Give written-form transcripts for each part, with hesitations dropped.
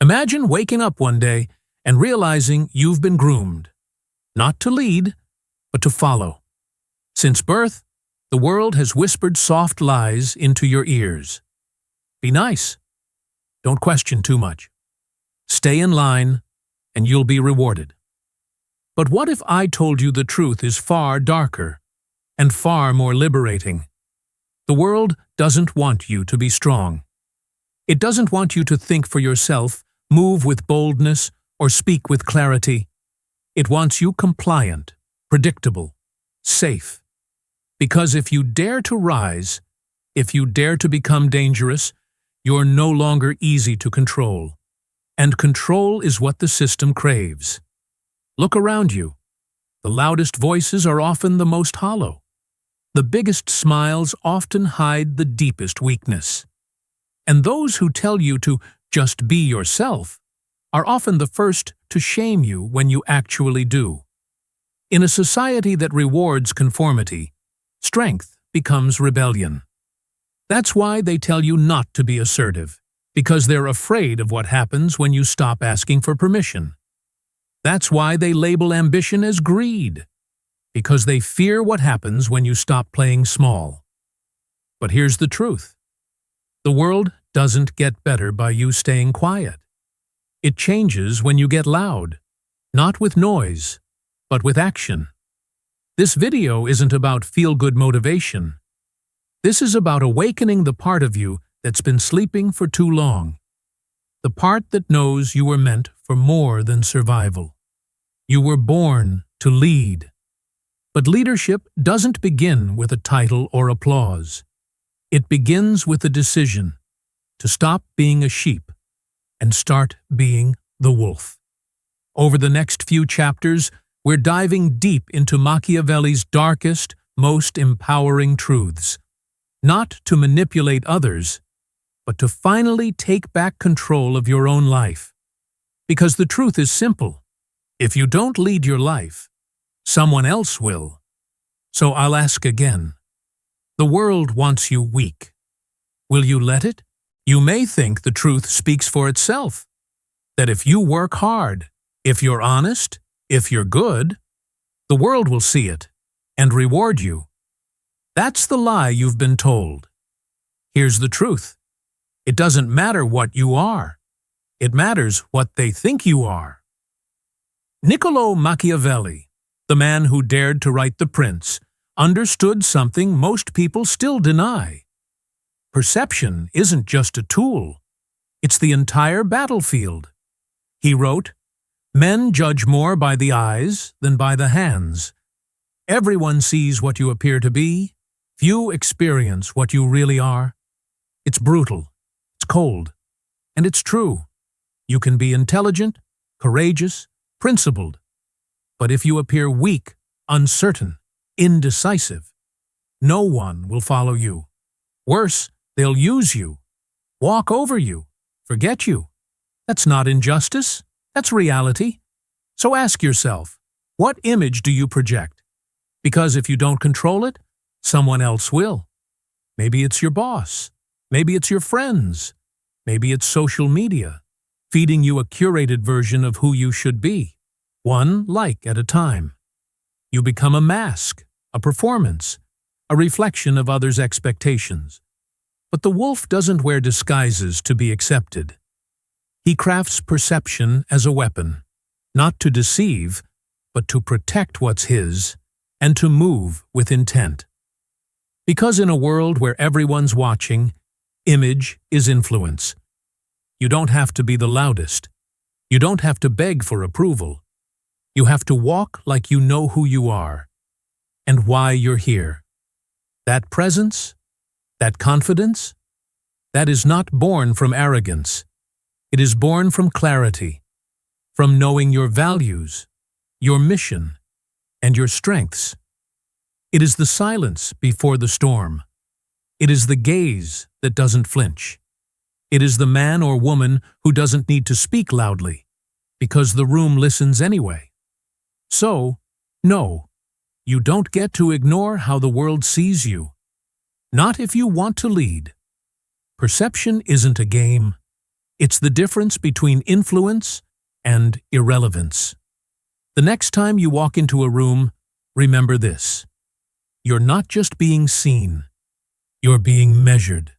Imagine waking up one day and realizing you've been groomed, not to lead, but to follow. Since birth, the world has whispered soft lies into your ears. Be nice. Don't question too much. Stay in line, and you'll be rewarded. But what if I told you the truth is far darker and far more liberating? The world doesn't want you to be strong. It doesn't want you to think for yourself, move with boldness, or speak with clarity. It wants you compliant, predictable, safe. Because if you dare to rise, if you dare to become dangerous, you're no longer easy to control. And control is what the system craves. Look around you. The loudest voices are often the most hollow. The biggest smiles often hide the deepest weakness. And those who tell you to just be yourself are often the first to shame you when you actually do. In a society that rewards conformity, strength becomes rebellion. That's why they tell you not to be assertive, because they're afraid of what happens when you stop asking for permission. That's why they label ambition as greed, because they fear what happens when you stop playing small. But here's the truth. The world doesn't get better by you staying quiet. It changes when you get loud, not with noise, but with action. This video isn't about feel-good motivation. This is about awakening the part of you that's been sleeping for too long. The part that knows you were meant for more than survival. You were born to lead. But leadership doesn't begin with a title or applause. It begins with a decision to stop being a sheep and start being the wolf. Over the next few chapters, we're diving deep into Machiavelli's darkest, most empowering truths. Not to manipulate others, but to finally take back control of your own life. Because the truth is simple. If you don't lead your life, someone else will. So I'll ask again. The world wants you weak. Will you let it? You may think the truth speaks for itself. That if you work hard, if you're honest, if you're good, the world will see it and reward you. That's the lie you've been told. Here's the truth. It doesn't matter what you are. It matters what they think you are. Niccolo Machiavelli, the man who dared to write The Prince, understood something most people still deny. Perception isn't just a tool. It's the entire battlefield. He wrote, "Men judge more by the eyes than by the hands. Everyone sees what you appear to be. Few experience what you really are." It's brutal, it's cold, and it's true. You can be intelligent, courageous, principled. But if you appear weak, uncertain, indecisive, no one will follow you. Worse, they'll use you, walk over you, forget you. That's not injustice, that's reality. So ask yourself, what image do you project? Because if you don't control it, someone else will. Maybe it's your boss. Maybe it's your friends. Maybe it's social media, feeding you a curated version of who you should be, one like at a time. You become a mask, a performance, a reflection of others' expectations. But the wolf doesn't wear disguises to be accepted. He crafts perception as a weapon, not to deceive, but to protect what's his and to move with intent. Because in a world where everyone's watching, image is influence. You don't have to be the loudest. You don't have to beg for approval. You have to walk like you know who you are and why you're here. That presence, that confidence, that is not born from arrogance. It is born from clarity, from knowing your values, your mission, and your strengths. It is the silence before the storm. It is the gaze that doesn't flinch. It is the man or woman who doesn't need to speak loudly, because the room listens anyway. So, no, you don't get to ignore how the world sees you. Not if you want to lead. Perception isn't a game. It's the difference between influence and irrelevance. The next time you walk into a room, remember this. You're not just being seen, you're being measured.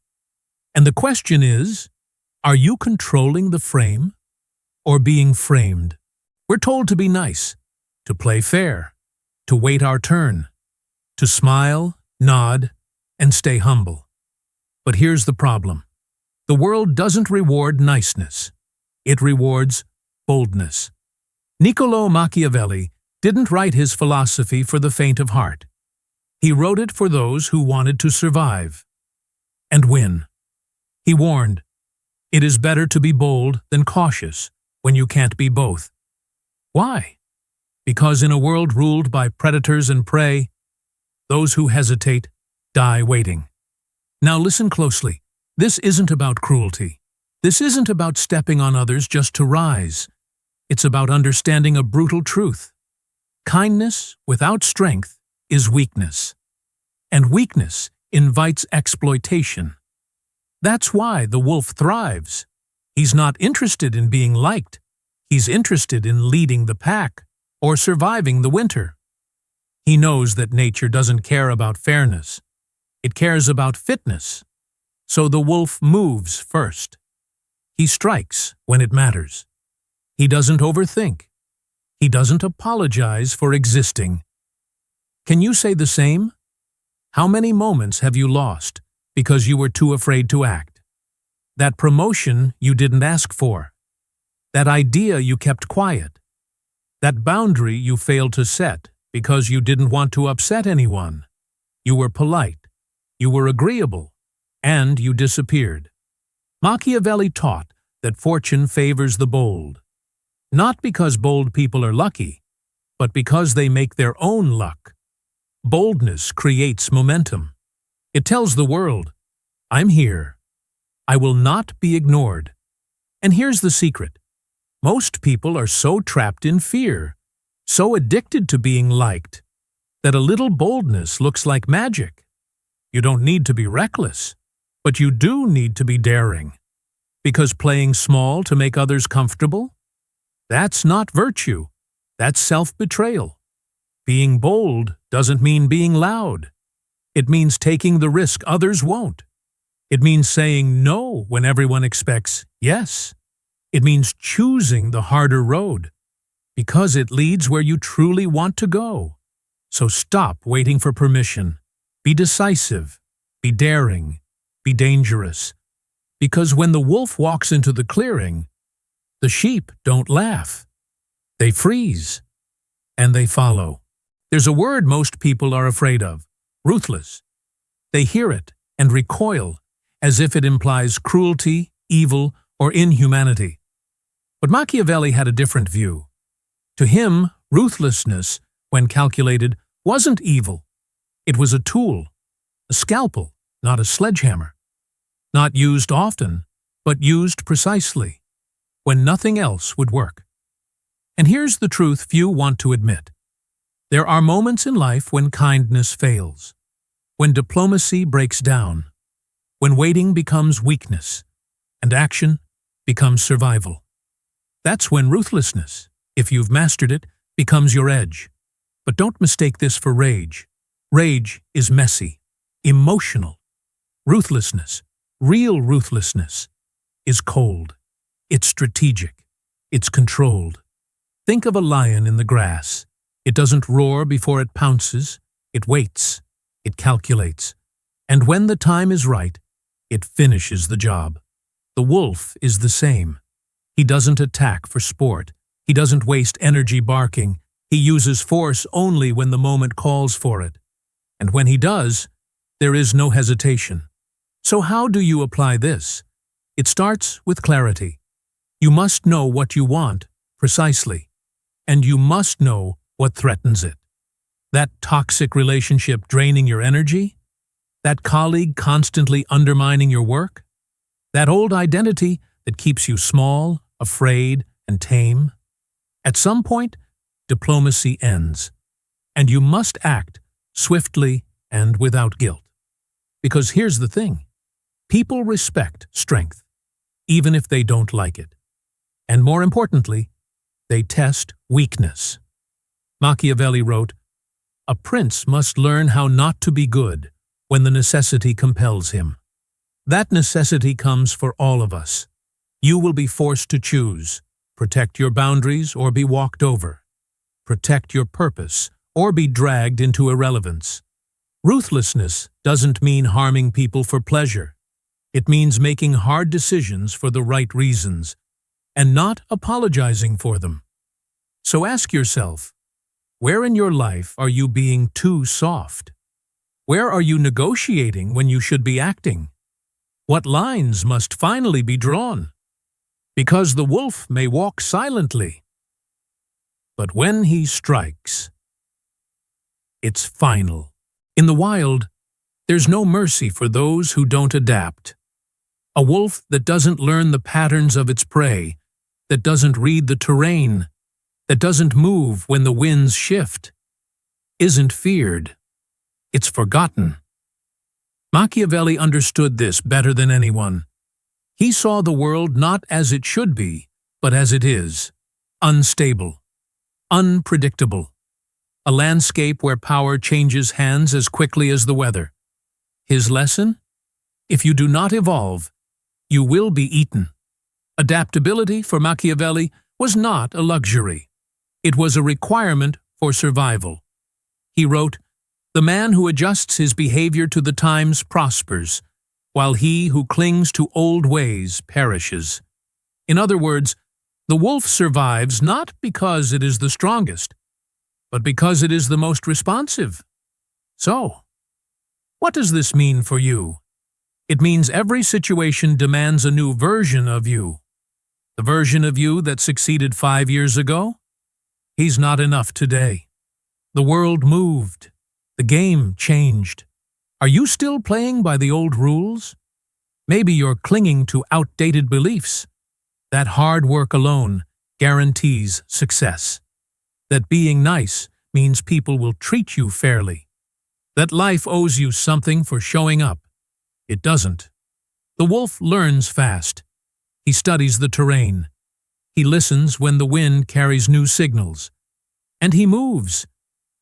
And the question is, are you controlling the frame or being framed? We're told to be nice, to play fair, to wait our turn, to smile, nod, and stay humble. But here's the problem. The world doesn't reward niceness. It rewards boldness. Niccolò Machiavelli didn't write his philosophy for the faint of heart. He wrote it for those who wanted to survive and win. He warned, it is better to be bold than cautious when you can't be both. Why? Because in a world ruled by predators and prey, those who hesitate die waiting. Now listen closely. This isn't about cruelty. This isn't about stepping on others just to rise. It's about understanding a brutal truth. Kindness without strength is weakness. And weakness invites exploitation. That's why the wolf thrives. He's not interested in being liked. He's interested in leading the pack or surviving the winter. He knows that nature doesn't care about fairness. It cares about fitness. So the wolf moves first. He strikes when it matters. He doesn't overthink. He doesn't apologize for existing. Can you say the same? How many moments have you lost because you were too afraid to act? That promotion you didn't ask for. That idea you kept quiet. That boundary you failed to set because you didn't want to upset anyone. You were polite. You were agreeable. And you disappeared. Machiavelli taught that fortune favors the bold. Not because bold people are lucky, but because they make their own luck. Boldness creates momentum. It tells the world, I'm here. I will not be ignored. And here's the secret. Most people are so trapped in fear, so addicted to being liked, that a little boldness looks like magic. You don't need to be reckless, but you do need to be daring. Because playing small to make others comfortable? That's not virtue. That's self-betrayal. Being bold doesn't mean being loud. It means taking the risk others won't. It means saying no when everyone expects yes. It means choosing the harder road, because it leads where you truly want to go. So stop waiting for permission. Be decisive. Be daring. Be dangerous. Because when the wolf walks into the clearing, the sheep don't laugh. They freeze. And they follow. There's a word most people are afraid of. Ruthless. They hear it and recoil, as if it implies cruelty, evil, or inhumanity. But Machiavelli had a different view. To him, ruthlessness, when calculated, wasn't evil. It was a tool, a scalpel, not a sledgehammer. Not used often, but used precisely, when nothing else would work. And here's the truth few want to admit. There are moments in life when kindness fails, when diplomacy breaks down, when waiting becomes weakness, and action becomes survival. That's when ruthlessness, if you've mastered it, becomes your edge. But don't mistake this for rage. Rage is messy, emotional. Ruthlessness, real ruthlessness, is cold. It's strategic. It's controlled. Think of a lion in the grass. It doesn't roar before it pounces. It waits. It calculates. And when the time is right, it finishes the job. The wolf is the same. He doesn't attack for sport. He doesn't waste energy barking. He uses force only when the moment calls for it. And when he does, there is no hesitation. So how do you apply this? It starts with clarity. You must know what you want, precisely. And you must know what threatens it. That toxic relationship draining your energy? That colleague constantly undermining your work? That old identity that keeps you small, afraid, and tame? At some point, diplomacy ends. And you must act swiftly and without guilt. Because here's the thing. People respect strength. even if they don't like it. And more importantly, they test weakness. Machiavelli wrote, "A prince must learn how not to be good when the necessity compels him." That necessity comes for all of us. You will be forced to choose. Protect your boundaries or be walked over. Protect your purpose or be dragged into irrelevance. Ruthlessness doesn't mean harming people for pleasure. It means making hard decisions for the right reasons and not apologizing for them. So ask yourself, where in your life are you being too soft? Where are you negotiating when you should be acting? What lines must finally be drawn? Because the wolf may walk silently, but when he strikes, it's final. In the wild, there's no mercy for those who don't adapt. A wolf that doesn't learn the patterns of its prey, that doesn't read the terrain, that doesn't move when the winds shift, isn't feared. It's forgotten. Machiavelli understood this better than anyone. He saw the world not as it should be, but as it is, unstable, unpredictable, a landscape where power changes hands as quickly as the weather. His lesson? If you do not evolve, you will be eaten. Adaptability for Machiavelli was not a luxury. It was a requirement for survival. He wrote, "The man who adjusts his behavior to the times prospers, while he who clings to old ways perishes." In other words, the wolf survives not because it is the strongest, but because it is the most responsive. So, what does this mean for you? It means every situation demands a new version of you. The version of you that succeeded 5 years ago? He's not enough today. The world moved. The game changed. Are you still playing by the old rules? Maybe you're clinging to outdated beliefs. That hard work alone guarantees success. That being nice means people will treat you fairly. That life owes you something for showing up. It doesn't. The wolf learns fast. He studies the terrain. He listens when the wind carries new signals. And he moves,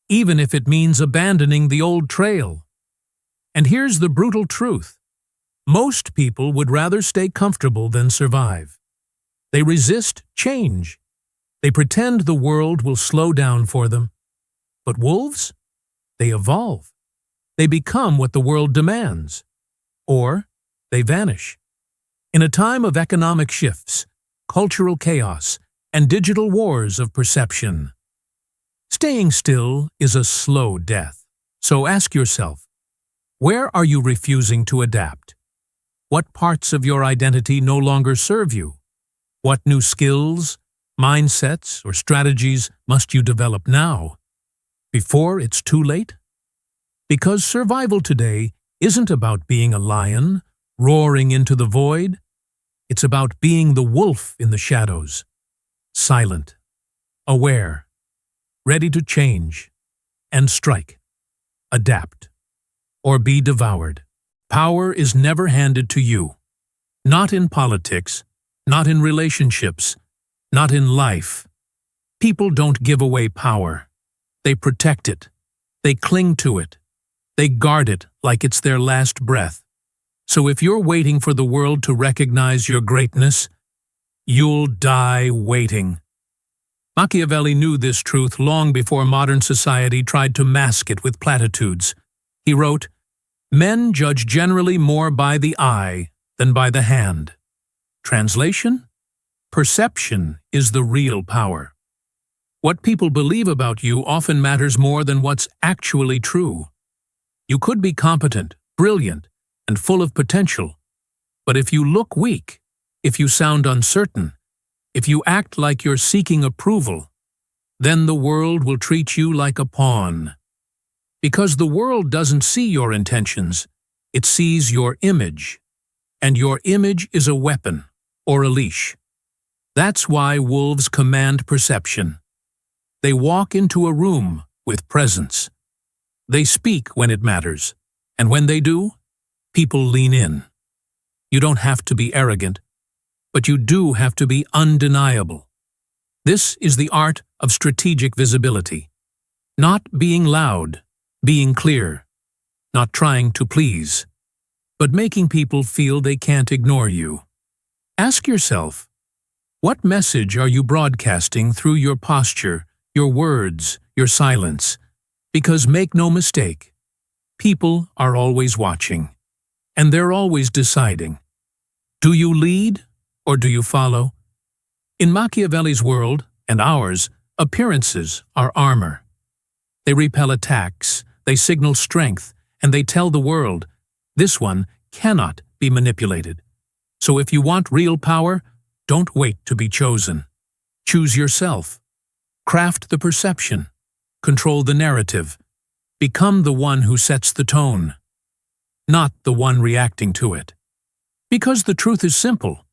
even if it means abandoning the old trail. And here's the brutal truth. Most people would rather stay comfortable than survive. They resist change. They pretend the world will slow down for them. But wolves? They evolve. They become what the world demands. Or they vanish. In a time of economic shifts, cultural chaos, and digital wars of perception, staying still is a slow death. So ask yourself, where are you refusing to adapt? What parts of your identity no longer serve you? What new skills, mindsets, or strategies must you develop now, before it's too late? Because survival today isn't about being a lion, roaring into the void. It's about being the wolf in the shadows, silent, aware, ready to change and strike, adapt, or be devoured. Power is never handed to you. Not in politics, not in relationships, not in life. People don't give away power. They protect it. They cling to it. They guard it like it's their last breath. So if you're waiting for the world to recognize your greatness, you'll die waiting. Machiavelli knew this truth long before modern society tried to mask it with platitudes. He wrote, "Men judge generally more by the eye than by the hand." Translation? Perception is the real power. What people believe about you often matters more than what's actually true. You could be competent, brilliant, and full of potential, but if you look weak, if you sound uncertain, if you act like you're seeking approval, then the world will treat you like a pawn. Because the world doesn't see your intentions, it sees your image, and your image is a weapon or a leash. That's why wolves command perception. They walk into a room with presence. They speak when it matters, and when they do, people lean in. You don't have to be arrogant. but you do have to be undeniable. This is the art of strategic visibility. Not being loud, being clear, not trying to please, but making people feel they can't ignore you. Ask yourself, what message are you broadcasting through your posture, your words, your silence? Because make no mistake, people are always watching, and they're always deciding. Do you lead or do you follow? In Machiavelli's world, and ours, appearances are armor. They repel attacks, they signal strength, and they tell the world, this one cannot be manipulated. So if you want real power, don't wait to be chosen. Choose yourself. Craft the perception. Control the narrative. Become the one who sets the tone, not the one reacting to it. Because the truth is simple.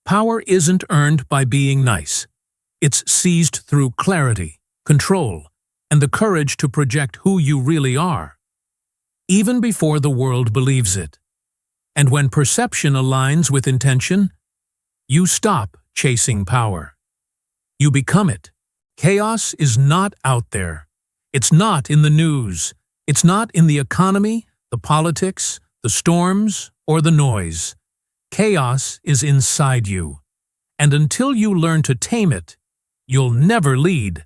Power isn't earned by being nice. It's seized through clarity, control, and the courage to project who you really are, even before the world believes it. And when perception aligns with intention, you stop chasing power. You become it. Chaos is not out there. It's not in the news. It's not in the economy, the politics, the storms, or the noise. Chaos is inside you. And until you learn to tame it, you'll never lead.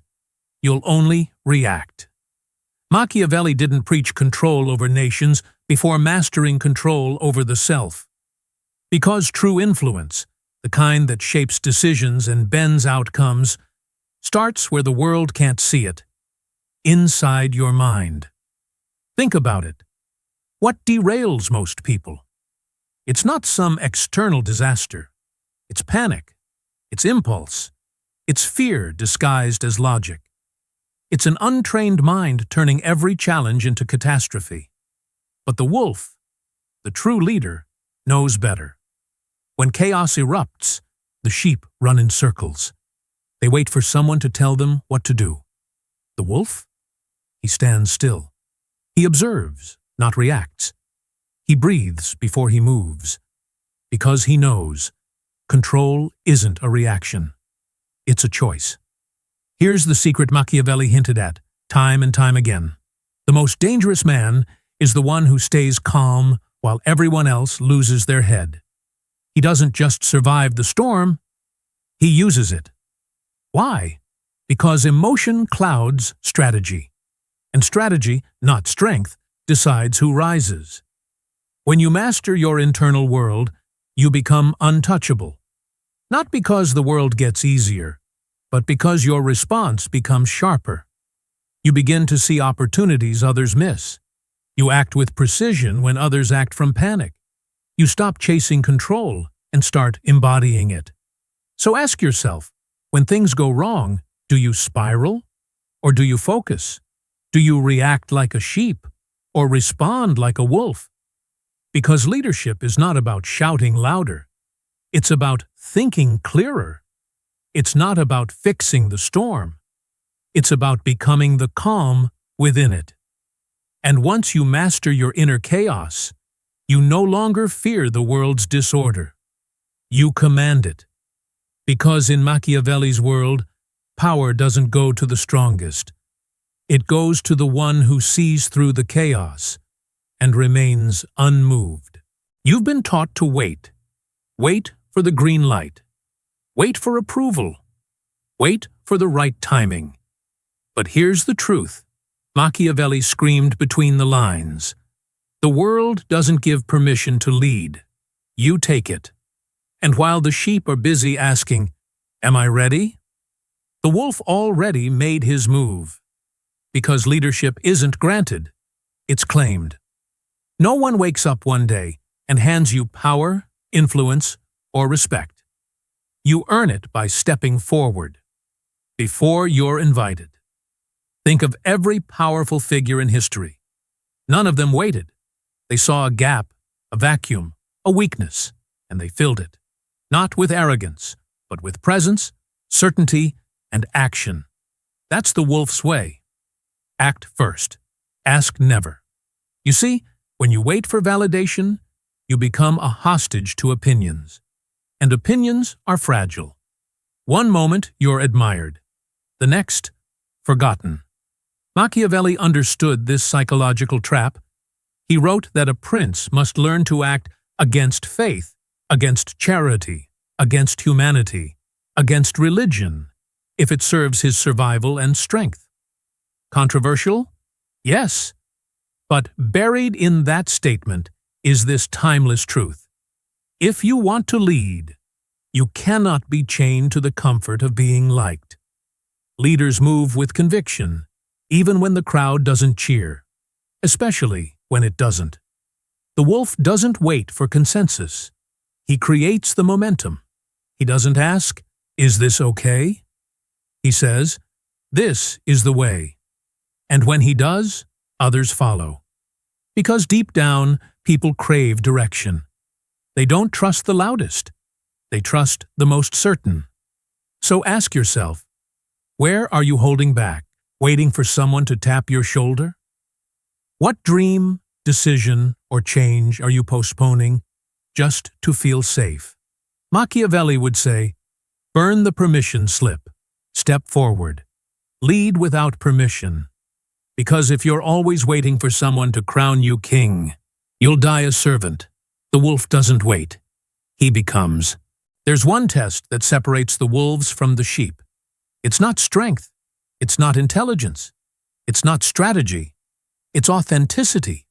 You'll only react. Machiavelli didn't preach control over nations before mastering control over the self. Because true influence, the kind that shapes decisions and bends outcomes, starts where the world can't see it, inside your mind. Think about it. What derails most people? It's not some external disaster. It's panic. It's impulse. It's fear disguised as logic. It's an untrained mind turning every challenge into catastrophe. But the wolf, the true leader, knows better. When chaos erupts, the sheep run in circles. They wait for someone to tell them what to do. The wolf? He stands still. He observes, not reacts. He breathes before he moves. Because he knows, control isn't a reaction. It's a choice. Here's the secret Machiavelli hinted at, time and time again. The most dangerous man is the one who stays calm while everyone else loses their head. He doesn't just survive the storm, he uses it. Why? Because emotion clouds strategy. And strategy, not strength, decides who rises. When you master your internal world, you become untouchable. Not because the world gets easier, but because your response becomes sharper. You begin to see opportunities others miss. You act with precision when others act from panic. You stop chasing control and start embodying it. So ask yourself, when things go wrong, do you spiral? Or do you focus? Do you react like a sheep? Or respond like a wolf? Because leadership is not about shouting louder. It's about thinking clearer. It's not about fixing the storm. It's about becoming the calm within it. And once you master your inner chaos, you no longer fear the world's disorder. You command it. Because in Machiavelli's world, power doesn't go to the strongest. It goes to the one who sees through the chaos and remains unmoved. You've been taught to wait. Wait for the green light. Wait for approval. Wait for the right timing. But here's the truth. Machiavelli screamed between the lines. The world doesn't give permission to lead. You take it. And while the sheep are busy asking, "Am I ready?" the wolf already made his move. Because leadership isn't granted, it's claimed. No one wakes up one day and hands you power, influence, or respect. You earn it by stepping forward, before you're invited. Think of every powerful figure in history. None of them waited. They saw a gap, a vacuum, a weakness, and they filled it. Not with arrogance, but with presence, certainty, and action. That's the wolf's way. Act first. Ask never. You see, when you wait for validation, you become a hostage to opinions. and opinions are fragile. One moment you're admired, the next, forgotten. Machiavelli understood this psychological trap. He wrote that a prince must learn to act against faith, against charity, against humanity, against religion, if it serves his survival and strength. Controversial? Yes. But buried in that statement is this timeless truth. If you want to lead, you cannot be chained to the comfort of being liked. Leaders move with conviction, even when the crowd doesn't cheer, especially when it doesn't. The wolf doesn't wait for consensus. He creates the momentum. He doesn't ask, "Is this okay?" He says, "This is the way." And when he does, others follow. Because deep down, people crave direction. They don't trust the loudest. They trust the most certain. So ask yourself, where are you holding back, waiting for someone to tap your shoulder? What dream, decision, or change are you postponing just to feel safe? Machiavelli would say, burn the permission slip, step forward, lead without permission. Because if you're always waiting for someone to crown you king, you'll die a servant. The wolf doesn't wait. He becomes. There's one test that separates the wolves from the sheep. It's not strength. It's not intelligence. It's not strategy. It's authenticity.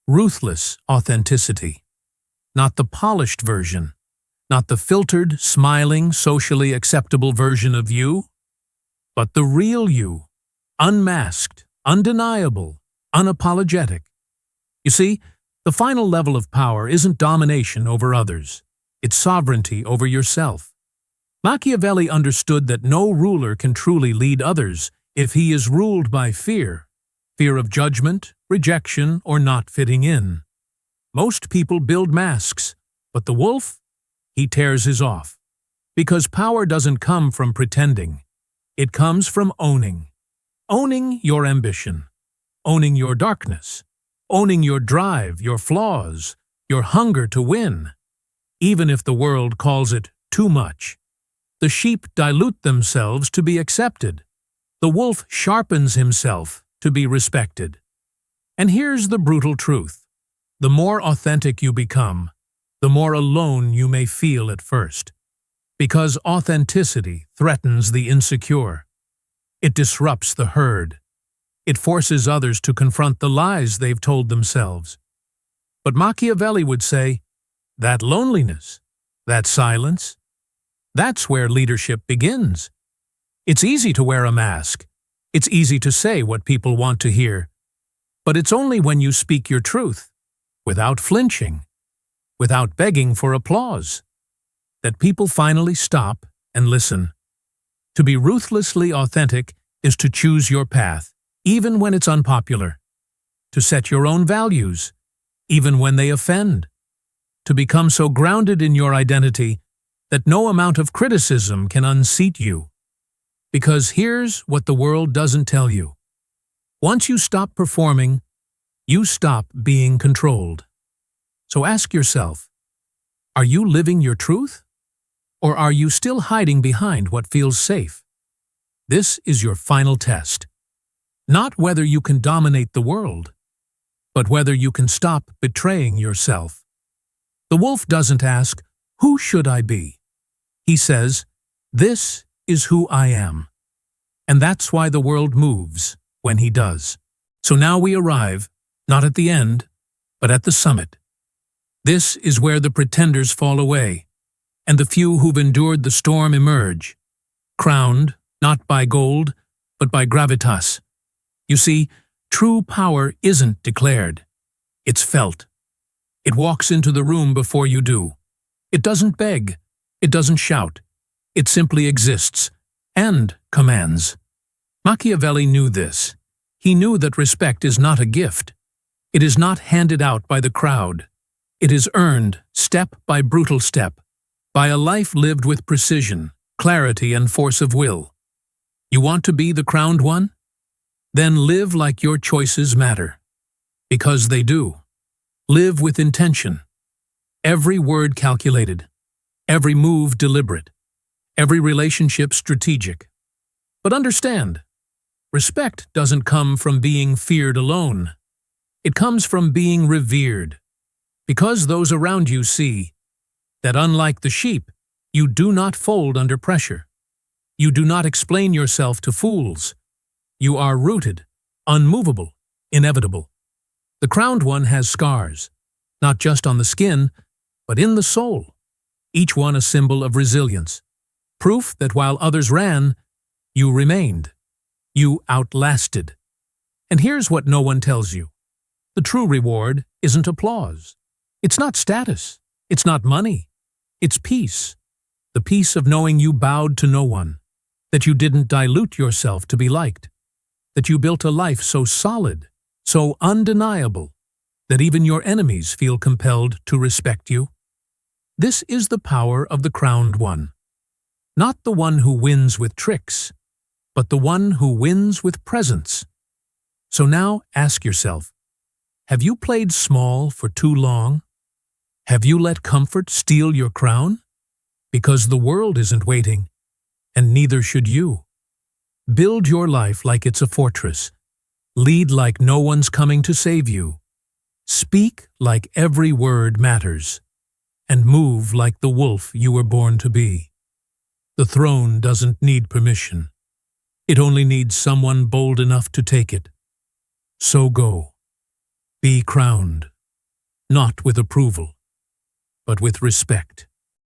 Ruthless authenticity. Not the polished version. Not the filtered, smiling, socially acceptable version of you, but the real you, unmasked, undeniable, unapologetic. You see, the final level of power isn't domination over others. It's sovereignty over yourself. Machiavelli understood that no ruler can truly lead others if he is ruled by fear, fear of judgment, rejection, or not fitting in. Most people build masks, but the wolf, he tears his off. Because power doesn't come from pretending. It comes from owning. Owning your ambition, owning your darkness, owning your drive, your flaws, your hunger to win, even if the world calls it too much. The sheep dilute themselves to be accepted. The wolf sharpens himself to be respected. And here's the brutal truth. The more authentic you become, the more alone you may feel at first. Because authenticity threatens the insecure. It disrupts the herd. It forces others to confront the lies they've told themselves. But Machiavelli would say, that loneliness, that silence, that's where leadership begins. It's easy to wear a mask. It's easy to say what people want to hear. But it's only when you speak your truth, without flinching, without begging for applause, that people finally stop and listen. To be ruthlessly authentic is to choose your path, even when it's unpopular. To set your own values, even when they offend. To become so grounded in your identity that no amount of criticism can unseat you. Because here's what the world doesn't tell you. Once you stop performing, you stop being controlled. So ask yourself, are you living your truth? Or are you still hiding behind what feels safe? This is your final test. Not whether you can dominate the world, but whether you can stop betraying yourself. The wolf doesn't ask, who should I be? He says, this is who I am. And that's why the world moves when he does. So now we arrive, not at the end, but at the summit. This is where the pretenders fall away, and the few who've endured the storm emerge, crowned not by gold, but by gravitas. You see, true power isn't declared. It's felt. It walks into the room before you do. It doesn't beg. It doesn't shout. It simply exists and commands. Machiavelli knew this. He knew that respect is not a gift. It is not handed out by the crowd. It is earned step by brutal step, by a life lived with precision, clarity, and force of will. You want to be the crowned one? Then live like your choices matter. Because they do. Live with intention. Every word calculated. every move deliberate, every relationship strategic. But understand, respect doesn't come from being feared alone. It comes from being revered, because those around you see that unlike the sheep, you do not fold under pressure. You do not explain yourself to fools. You are rooted, unmovable, inevitable. The crowned one has scars, not just on the skin, but in the soul, each one a symbol of resilience, proof that while others ran, you remained. You outlasted. And here's what no one tells you. The true reward isn't applause. It's not status. It's not money. It's peace. The peace of knowing you bowed to no one, that you didn't dilute yourself to be liked, that you built a life so solid, so undeniable, that even your enemies feel compelled to respect you. This is the power of the crowned one. Not the one who wins with tricks, but the one who wins with presence. So now ask yourself, have you played small for too long? Have you let comfort steal your crown? Because the world isn't waiting, and neither should you. Build your life like it's a fortress. Lead like no one's coming to save you. Speak like every word matters. And move like the wolf you were born to be. The throne doesn't need permission. It only needs someone bold enough to take it. So go. Be crowned, not with approval, but with respect.